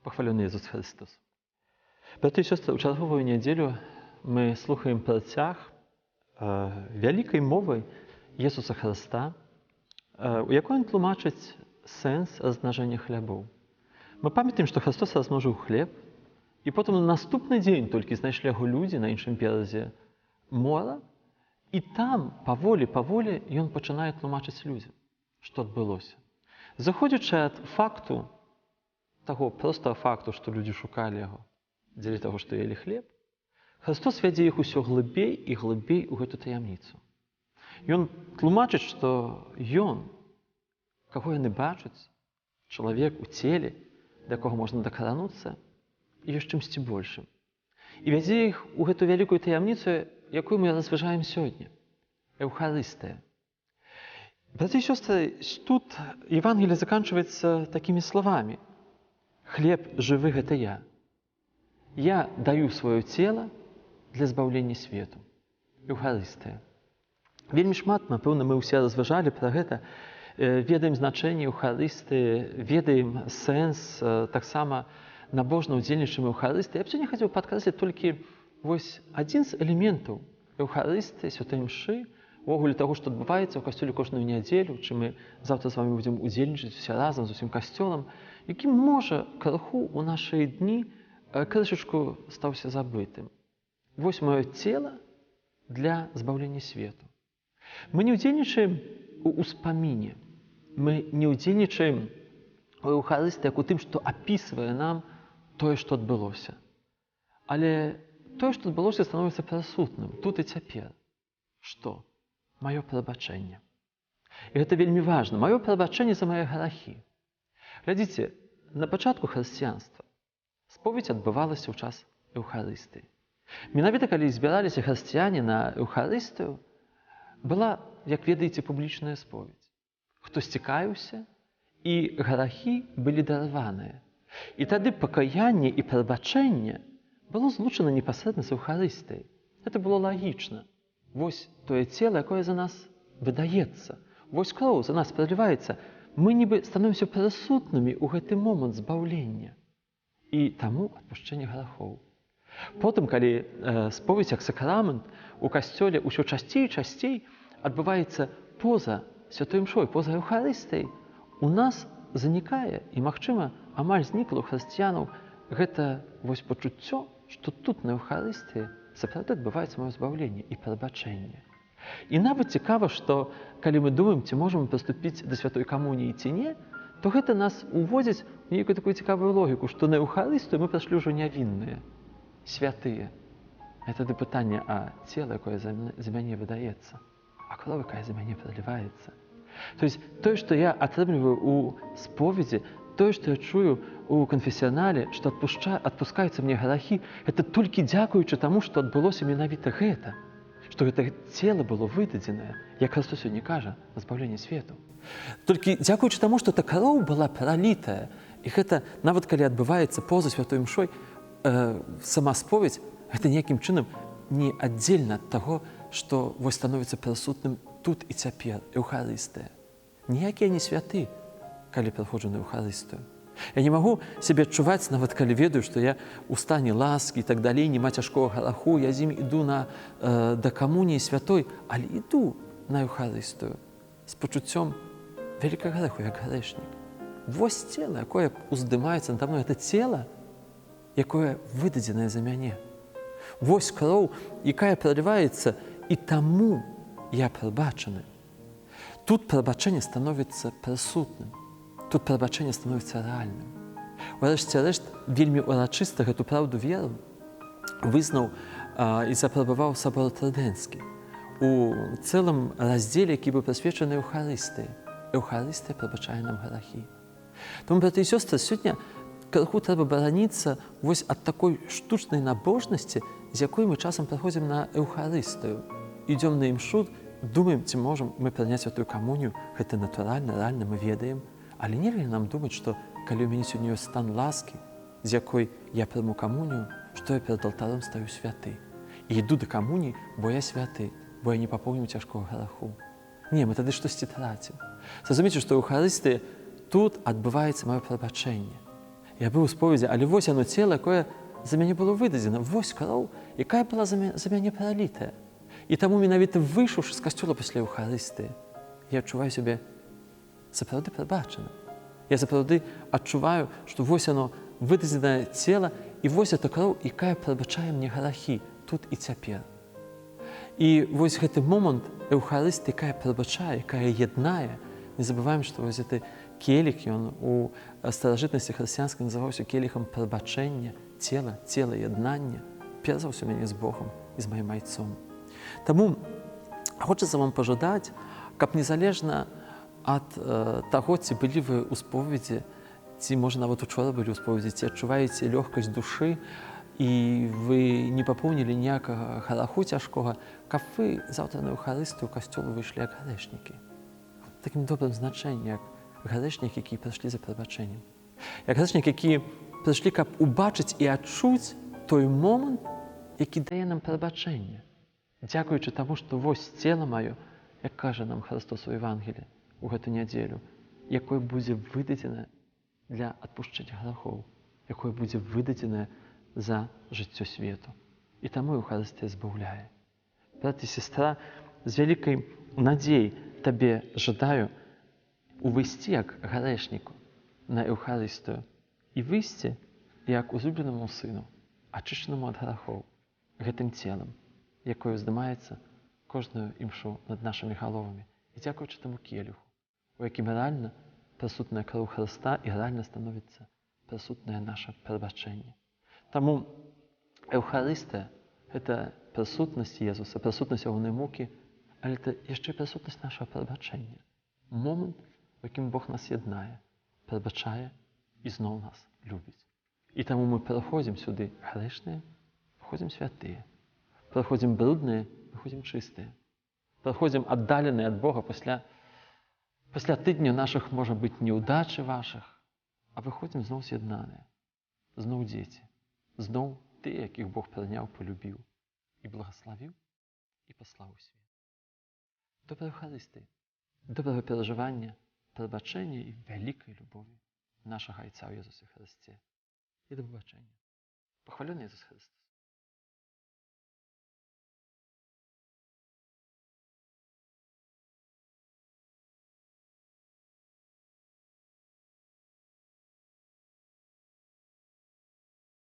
Похвалений Ісус Христос. Брати і сестри, у чергову неділю ми слухаємо працяг великої мови Ісуса Христа, у якій Він тлумачить сенс розмноження хлібів. Ми пам'ятаємо, що Христос розмножив хліб, і потім на наступний день тільки знайшли його люди на іншому березі моря, і там поволі Він починає тлумачити людям, що відбулося. Заходячи від факту, того простого факту, що люди шукали його, дзеля того, що їли хліб, Христос веде їх усё глибей і глибей у гэту таямніцу. Ён тлумачыць, што Ён, каго яны бачаць, чалавек у целе, да якога можна дакрануцца, і ёсць чымсьці большым. І вядзе іх у гэту вялікую таямніцу, якую мы разважаем сёння – Эўхарыстыя. Браты і сёстры, тут Евангелие заканчивается такими словами: «Хлеб живы – гэта я. Я даю свое тело для збаўлення свету». Эўхарыстыя. Вельмі шмат, напэўна, мы ўсе разважалі пра гэта, ведаем значэнне Эўхарыстыі, ведаем сэнс, таксама набожна ўдзельнічаем Эўхарыстыі. Я б сёння хацеў падкрэсліць толькі вось адзін з элементаў Эўхарыстыі, святой мшы, увогуле таго, што адбываецца ў касцёле кожную нядзелю, чым мы заўтра з вамі будзем удзельнічаць усе разам з усім касцёлам, які можа крыху ў нашы дні крышачку стаўся забытым. Вось маё цела для збаўлення свету. Мы не ўдзельнічаем у ўспаміне, мы не ўдзельнічаем у Эўхарыстыі як у тым, што апісвае нам тое, што адбылося. Але тое, што адбылося, становіцца прысутным тут і цяпер. Што? Маё прабачэнне. І гэта вельмі важна. Маё прабачэнне за мае грахі. Глядзіце, на пачатку хрысціянства споведь адбывалася ў час Эўхарыстыі. Менавіта калі збіраліся хрысціяне на Эўхарыстыю, была, як ведаеце, публічная споведь. Хтосьці каяўся, і грахі былі дарваныя. І тады пакаянне і прабачэнне было злучана непасрэдна з Эўхарыстыяй. Гэта было лагічна. Вось тое цела, якое за нас выдаецца. Вось кроў за нас праліваецца. Мы нібы становімся прысутнымі ў гэты момант збаўлення. І таму адпушчэнне грахоў. Потым, калі споведь як сакрамент у касцёле ўсё часцей і часцей адбываецца поза святой мшой, поза Эўхарыстыяй, у нас занікае, і, магчыма, амаль знікла ў хрысціянаў гэта вось пачуццё, што тут на Эўхарыстыі сапраўды адбываецца маё збаўленне і прабачэнне. І нават цікава, што калі мы думаем, ці можам прыступіць да святой камуніі ці не, то гэта нас уводзіць у нейкую такую цікавую логіку, што на Эўхарыстыю мы прыйшлі ўжо нявінныя, святыя. А тады пытанне, а цела, якое за мяне выдаецца, а кроў, якая за мяне праліваецца. То есть тое, што я атрымліваю у споведзі, тое, што я чую у канфесіянале, што адпускаюцца мне грахі, гэта толькі дзякуючы таму, што адбылося менавіта гэта. Што гэта цела было выдадзенае, як Христос сёння кажа, на збаўленне свету. Толькі дзякуючы таму, што эта кроў была пралітая, і гэта, нават калі адбываецца поза святой мшой, сама споведь, гэта ніякім чынам не аддзельна ад таго, што вось становіцца прысутным тут і цяпер, Эўхарыстыя. Ніякі я не святы, калі прыходжу на Эўхарыстыю. Я не магу сябе адчуваць, нават калі ведаю, што я ў стане ласкі і так далей, нема цяжкога граху, я з ім іду да камуніі святой, але іду на Эўхарыстыю з пачуццём вялікага грэху, як грэшнік. Вось цела, якое уздымаецца надо мной, гэта цела, якое выдадзенае за мяне. Вось кроў, якая праліваецца, і таму я прабачаны. Тут прабачэнне становіцца прысутным. Тут прабачэнне становіцца рэальным. Урэшце рэшт, вельмі урачыста гэту праўду веры вызнаў і запрабаваў сабор Трыдэнскі у цэлым раздзеле, які быў прысвечаны Эўхарыстыі. Эўхарыстыя прабачае нам грахі. Таму, браты і сёстры, сёння крыху трэба бараніцца вось ад такой штучнай набожнасці, з якой мы часам прыходзім на Эўхарыстыю. Ідём на імшу, думаем, ці можам мы прыняць святую камунію. Гэта натуральна, рэальна мы ведаем. Але нельга нам думаць, што калі ў мяне сёння ёсць стан ласкі, з якой я прыму камунію, што я перад алтаром стаю святы. І іду да камуніі, бо я святы, бо я не папоўніў цяжкога граху. Не, мы тады штосьці трацім. Зразумейце, што ў Эўхарыстыі тут адбываецца маё прабачэнне. Я быў у споведзі, але вось яно цела, якое за мяне было выдадзена. Вось кроў, якая была за мяне пралітая. І таму менавіта выйшаўшы з касцёла пасля Еўхарыстыі, я адчуваю сябе сапраўды прабачаным. Я сапраўды адчуваю, што вось яно выдадзенае цела, і вось гэта кроў, якая прабачае мне грахі тут і цяпер. І вось гэты момант Еўхарыстыі, якая прабачае, якая яднае, не забываем, што вось гэты келіх, ён у старажытнасці хрысціянскай называўся келіхам прабачэння, цела яднання, перш за ўсё мяне з Богом і з маім айцом. Таму хочацца вам пажадаць, каб незалежна ад таго, ці былі вы ў споведзі, ці, можа, нават учора былі ў споведзі, ці адчуваеце лёгкасць душы, і вы не папоўнілі ніякага граху цяжкога, каб вы заўтра на Еўхарыстыю ў касцёл выйшлі як грэшнікі. Такім добрым значэннем, як грэшнікі, якія прыйшлі за прабачэннем. Як грэшнікі, якія прыйшлі, каб убачыць і адчуць той момант, які дае нам прабачэнне. Дзякуючы таму, што вось цела маё, як кажа нам Христос у Евангеліі у гэту нядзелю, якое будзе выдадзена для адпушчэння грахоў, якое будзе выдадзена за жыццё свету. І таму Еўхарыстыя збаўляе. Брат і сестра, з вялікай надзеяй табе жадаю увайсці як грэшніку на Еўхарыстыю і выйсці як узлюбленаму сыну, ачышчанаму ад грахоў, гэтым целам, якое ўздымаецца кожную імшу над нашымі галовамі. І дзякуючы таму келіху, у якім рэальна прысутная кроў Хрыста і рэальна становіцца прысутнае наша прабачэнне. Таму Еўхарыстыя – гэта прысутнасць Езуса, прысутнасць ягонай мукі, але это яшчэ прысутнасць нашага прабачэння. Момант, у якім Бог нас яднае, прабачае і зноў нас любіць. І таму мы пераходзім сюды грэшныя, выходзім святыя. Праходзім брудныя, выходзім чыстыя. Праходзім аддаленыя ад Бога пасля тыдня нашых, можа быць, неўдачы вашых, а выходзім зноў з'яднаныя, зноў дзеці, зноў тыя, якіх Бог прыняў, полюбіў і благаславіў і паслаў у свет. Добрай Еўхарыстыі, добрага перажывання, прабачэння і вялікай любові нашага Айца ў Езусе Хрысце і да выбачэння. Пахвалёны Езус Хрыст.